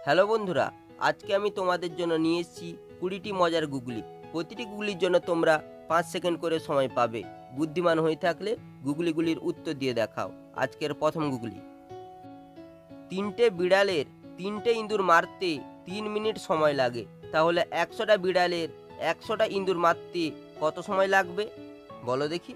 Hello বন্ধুরা, আজকে আমি তোমাদের জন্য নিয়ে এসেছি 20টি মজার গুগলি। প্রতিটি গুগলির জন্য তোমরা 5 সেকেন্ড করে সময় পাবে। বুদ্ধিমান হয়ে থাকলে গুগলিগুলির উত্তর দিয়ে দেখাও। আজকের প্রথম গুগলি, 3টে বিড়ালের 3টে ইঁদুর মারতে 3 মিনিট সময় লাগে, তাহলে 100টা বিড়ালের 100টা ইঁদুর মারতে কত সময় লাগবে বলো দেখি।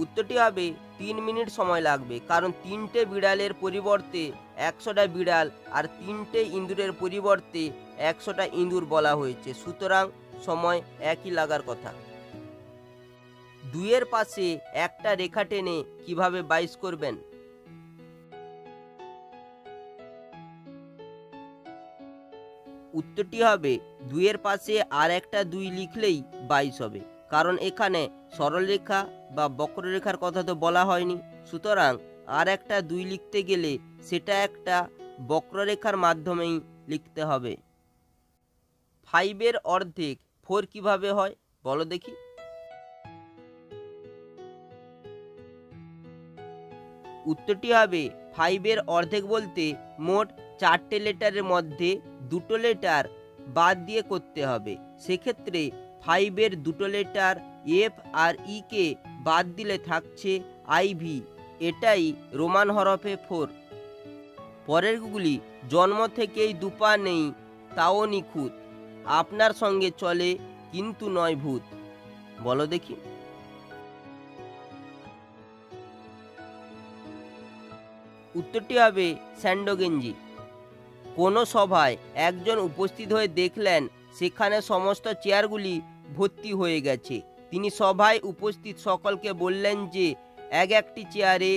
উত্তরটি হবে 3 মিনিট সময় লাগবে, কারণ 3টে বিড়ালের পরিবর্তে 100টা বিড়াল আর 3টে ইঁদুরের পরিবর্তে 100টা ইঁদুর বলা হয়েছে, সুতরাং সময় একই লাগার কথা। 2 এর পাশে একটা রেখা টেনে কিভাবে 22 করবেন? উত্তরটি হবে 2 এর পাশে আর একটা 2 লিখলেই 22 হবে, কারণ এখানে সরলরেখা বা বক্ররেখার কথা তো বলা হয়নি, সুতরাং আর একটা 2 লিখতে গেলে সেটা একটা বক্ররেখার মাধ্যমেই লিখতে হবে। 5 এর অর্ধেক 4 কিভাবে হয় বলো দেখি। উত্তরটি হবে 5 এর অর্ধেক বলতে মোট 4টে লেটারের মধ্যে 2টো লেটার বাদ দিয়ে করতে হবে। সেক্ষেত্রে 5 এর 2টো লেটার এফ আর ই কে বাদ দিলে থাকছে আইভি, এটাই রোমান হরফে 4। পরের গুলি, জন্ম থেকেই দুপা নেই তাও নিখুঁত, আপনার সঙ্গে চলে কিন্তু নয় ভূত বলো দেখি। উত্তরটি হবে স্যান্ডো গেঞ্জি। কোনো সভায় একজন উপস্থিত হয়ে দেখলেন সেখানে সমস্ত চেয়ারগুলি ভর্তি হয়ে গেছে। তিনি সভায় উপস্থিত সকলকে বললেন যে একটি চেয়ারে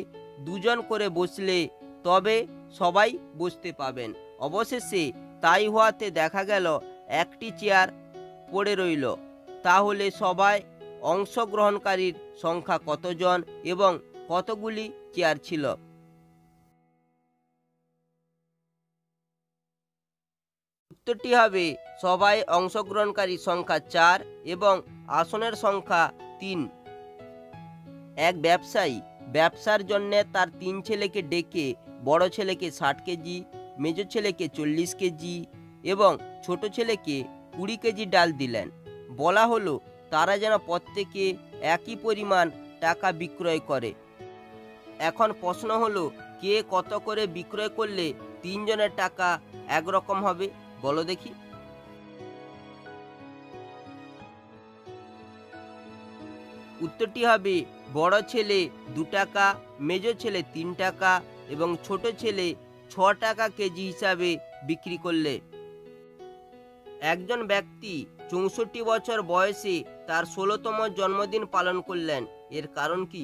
2 জন করে বসলে তবে সবাই বসতে পাবেন। অবশেষে তাই হওয়াতে দেখা গেল একটি চেয়ার পড়ে রইল। তাহলে সভায় অংশগ্রহণকারীর সংখ্যা কতজন এবং কতগুলি চেয়ার ছিল? উত্তরটি হবে সবাই অংশগ্রহণকারী সংখ্যা 4 এবং আসনের সংখ্যা 3। এক ব্যবসায়ী ব্যবসার জন্য তার 3 ছেলেকে ডেকে বড় ছেলেকে 60 কেজি, মেজ ছেলেকে 40 কেজি এবং ছোট ছেলেকে 20 কেজি ডাল দিলেন। বলা হলো তারা যেন প্রত্যেকে একই পরিমাণ টাকা বিক্রয় করে। এখন প্রশ্ন হলো, কে কত করে বিক্রয় করলে 3 জনের টাকা একরকম হবে বলো দেখি। উত্তরটি হবে বড় ছেলে 2 টাকা, মেজ ছেলে 3 টাকা এবং ছোট ছেলে 6 টাকা কেজি হিসাবে বিক্রি করলে। একজন ব্যক্তি 64 বছর বয়সে তার 16তম জন্মদিন পালন করলেন, এর কারণ কি?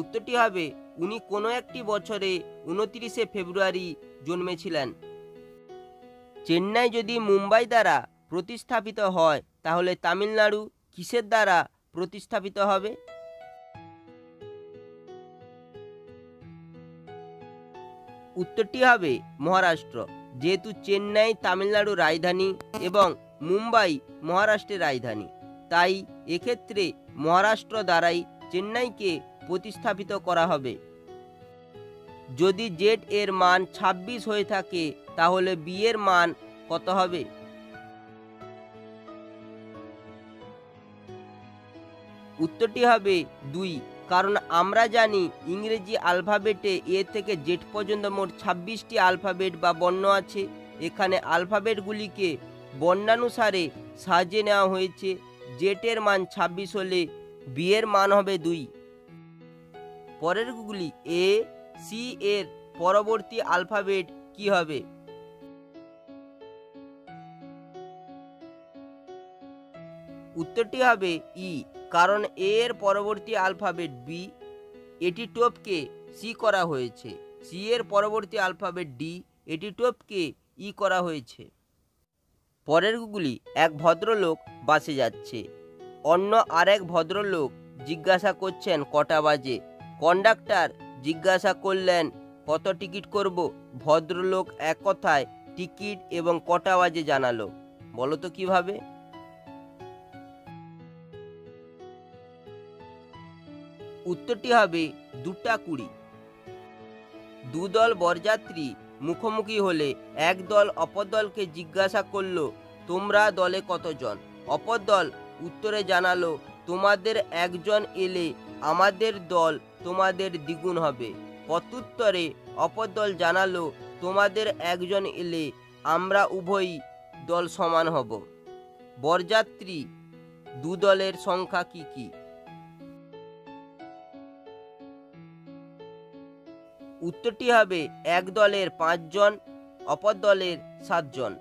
উত্তরটি হবে উনি কোনো একটি বছরে 29শে ফেব্রুয়ারি জন্মেছিলেন। চেন্নাই যদি মুম্বাই দ্বারা প্রতিস্থাপিত হয় তাহলে তামিলনাড়ু কিসের দ্বারা প্রতিস্থাপিত হবে? উত্তরটি হবে মহারাষ্ট্র, যেহেতু চেন্নাই তামিলনাড়ুর রাজধানী এবং মুম্বাই মহারাষ্ট্রের রাজধানী, তাই এক্ষেত্রে মহারাষ্ট্র দ্বারাই চেন্নাইকে প্রতিস্থাপিত করা হবে। যদি জেড এর মান 26 হয়ে থাকে তাহলে বি এর মান কত হবে? উত্তরটি হবে 2, কারণ আমরা জানি ইংরেজি আলফাবেটে এ থেকে জেড পর্যন্ত মোট 26টি আলফাবেট বা বর্ণ আছে। এখানে আলফাবেটগুলিকে বর্ণানুসারে সাজিয়ে নেওয়া হয়েছে। জেড এর মান 26 হলে বি এর মান হবে 2। পরের গুলি, এ সি এর পরবর্তী আলফাবেট কি হবে? উত্তরটি হবে ই, কারণ এ এর পরবর্তী আলফাবেট বি, এটি টপকে সি করা হয়েছে। সি এর পরবর্তী আলফাবেট ডি, এটি টপকে ই করা হয়েছে। পরের গুলি, এক ভদ্রলোক বাসে যাচ্ছে, অন্য আরেক ভদ্রলোক জিজ্ঞাসা করছেন কটা বাজে। কন্ডাক্টর জিজ্ঞাসা করলেন কত টিকিট করব। ভদ্রলোক এক কথায় টিকিট এবং কটা বাজে জানালো, বলো তো কিভাবে? উত্তরটি হবে 2টা কুড়ি। দুদল বরযাত্রী মুখোমুখি হলে এক দল অপর দলকে জিজ্ঞাসা করলো, তোমরা দলে কতজন? অপর দল উত্তরে জানালো, তোমাদের একজন এলে আমাদের দল তোমাদের দ্বিগুণ হবে। প্রত্যুত্তরে অপর দল জানালো, তোমাদের একজন এলে আমরা উভয়ই দল সমান হব। বরযাত্রী দুদলের সংখ্যা কি কি? উত্তরটি হবে এক দলের 5 জন, অপর দলের 7 জন।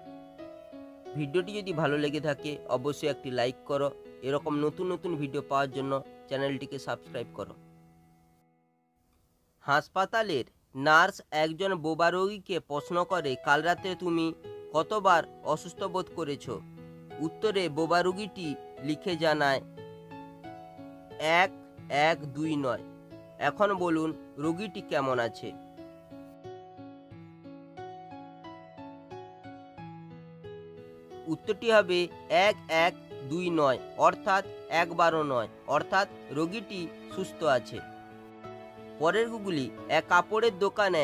ভিডিওটি যদি ভালো লেগে থাকে অবশ্যই একটি লাইক করো। এরকম নতুন নতুন ভিডিও পাওয়ার জন্য চ্যানেলটিকে সাবস্ক্রাইব করো। হাসপাতালের নার্স একজন বোবা রোগীকে প্রশ্ন করে, কাল রাতে তুমি কতবার অসুস্থ বোধ করেছো? উত্তরে বোবা রোগীটি লিখে জানায় 1-1-2-9। এখন বলুন রোগীটি কেমন আছে? উত্তরটি হবে 1-1-2-9 অর্থাৎ 1-12-9 অর্থাৎ রোগীটি সুস্থ আছে। পরের গুগলি, এক কাপড়ের দোকানে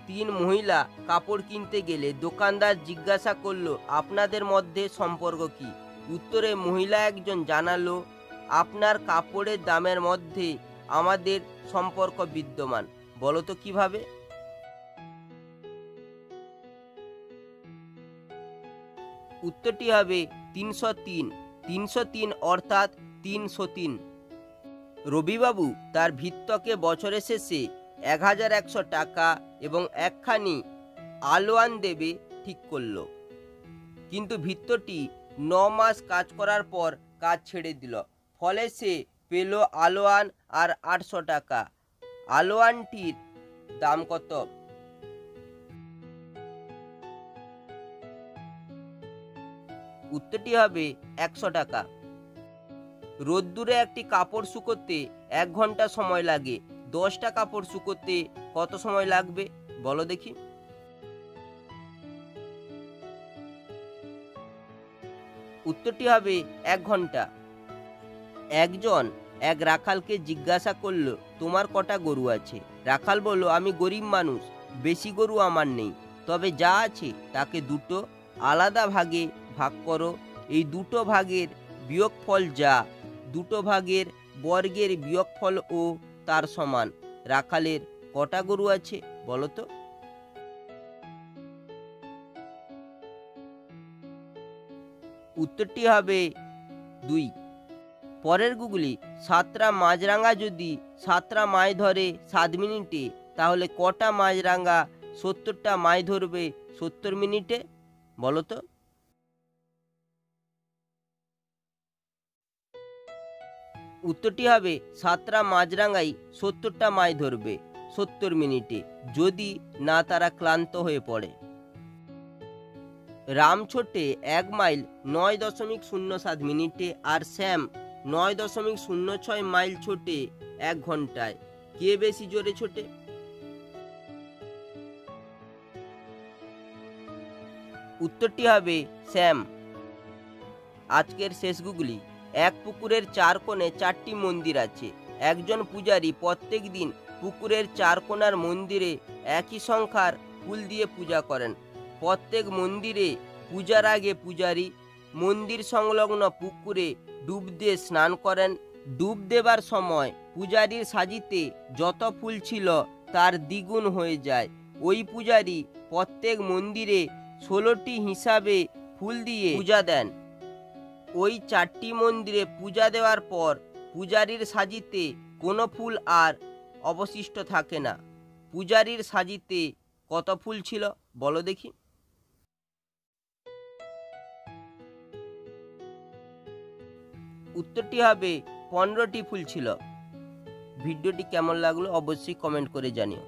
3 মহিলা কাপড় কিনতে গেলে দোকানদার জিজ্ঞাসা করলো, আপনাদের মধ্যে সম্পর্ক কি? উত্তরে মহিলা একজন জানালো, আপনার কাপড়ের দামের মধ্যে আমাদের সম্পর্ক বিদ্যমান। বলো তো কিভাবে? উত্তরটি হবে 303। 303 অর্থাৎ 303। রবিবাবু তার ভৃত্যকে বছরের শেষে 1100 টাকা এবং একখানি আলোয়ান দেবে ঠিক করল, কিন্তু ভৃত্যটি 9 মাস কাজ করার পর কাজ ছেড়ে দিল। ফলে সে পেল আলোয়ান আর 800 টাকা। আলোয়ানটির দাম কত? উত্তরটি হবে 100 টাকা। রোদ্দুরে একটি কাপড় শুকোতে 1 ঘন্টা সময় লাগে, 10টা কাপড় শুকোতে কত সময় লাগবে বলো দেখি? উত্তরটি হবে 1 ঘন্টা। একজন এক রাখালকে জিজ্ঞাসা করলো, তোমার কটা গরু আছে? রাখাল বলল, আমি গরিব মানুষ, বেশি গরু আমার নেই, তবে যা আছে তাকে 2টো আলাদা ভাগে ভাগ করো। এই 2টো ভাগের বিয়োগফল যা, 2টো ভাগের বর্গের বিয়োগফল ও তার সমান। রাখালের কটা গরু আছে বলো তো? উত্তরটি হবে 2। পরের গুগলি, 7টা মাছরাঙা যদি 7টা মাছ ধরে 7 মিনিটে, তাহলে কটা মাছরাঙা 70টা মাছ ধরবে 70 মিনিটে বলো তো? উত্তরটি হবে 7টা মাছরাঙাই 70টা মাছ ধরবে 70 মিনিটে, যদি না তারা ক্লান্ত হয়ে পড়ে। রাম ছোটে 1 মাইল 9.07 মিনিটে আর শ্যাম 9.06 মাইল ছোটে 1 ঘন্টায়। কে বেশি জোরে ছোটে? উত্তরটি হবে শ্যাম। আজকের শেষ গুগলি, এক পুকুরের 4 কোণে 4টি মন্দির আছে। একজন পূজারী প্রত্যেক দিন পুকুরের 4 কোণার মন্দিরে একই সংখ্যার ফুল দিয়ে পূজা করেন। প্রত্যেক মন্দিরে পূজার আগে পূজারী মন্দির সংলগ্ন পুকুরে ডুব দিয়ে স্নান করেন। ডুব দেবার সময় পূজারীর সাজিতে যত ফুল ছিল তার দ্বিগুণ হয়ে যায়। ওই পূজারী প্রত্যেক মন্দিরে 16টি হিসাবে ফুল দিয়ে পূজা দেন। ওই 4টি মন্দিরে পূজা দেওয়ার পর পূজারীর সাজিতে কোনো ফুল আর অবশিষ্ট থাকে না। পূজারীর সাজিতে কত ফুল ছিল বলো দেখি? উত্তরটি হবে 15টি ফুল ছিল। ভিডিওটি কেমন লাগলো অবশ্যই কমেন্ট করে জানিও।